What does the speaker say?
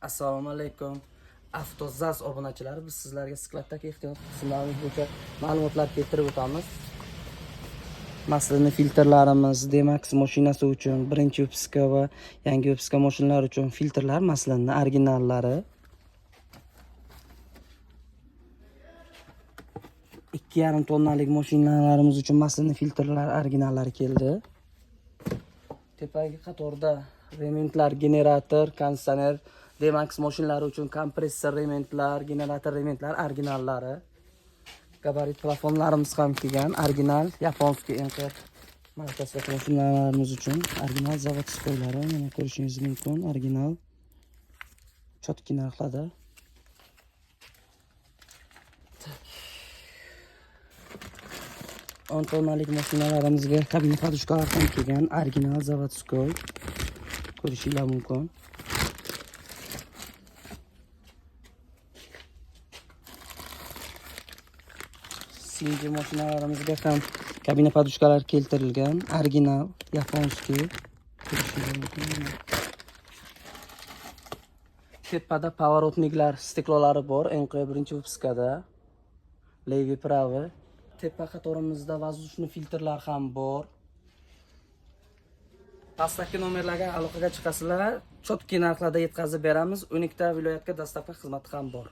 Assalomu alaykum. Avtozaz obunachilari, biz sizlarga siklatdagi ehtiyot qismlarimiz bo'yicha ma'lumotlar keltirib o'tamiz. Masalan, filtrlarimiz D-Max mashinasi uchun birinchi выпуска va yangi выпуска mashinalar uchun filtrlar, masalan, originallari. 2,5 tonnalik mashinalarimiz uchun masalan filtrlar originallari keldi. Tepagi qatorda rementlar, generator, konditsioner, D-Max mashinalari uchun kompressor rementlar, generator rementlar originallari. Gabarit plafonlarimiz ham kelgan, original yaponskiy NK markasi mashinalarimiz uchun original zavodskoylari, mana ko'rishingiz mumkin, original chotki narxlarda. 10 tonnalik mashinalarimizga kabina podushkalar ham kelgan, original zavodskoy ko'rishingiz mumkin. Sinji mashinalarimizga ham kabina podushkalar keltirilgan, original yaponskiy ko'rishingiz mumkin. Tepada pavorotniklar, stiklolari bor, NQ birinchi выпускada. Levi pravi. Tepa qatorimizda воздушный filtrlar ham bor. Pastdagi nomerlarga aloqaga chiqasizlar, chotki narxlarda yetkazib beramiz. 12 ta viloyatga dostavka xizmati ham bor.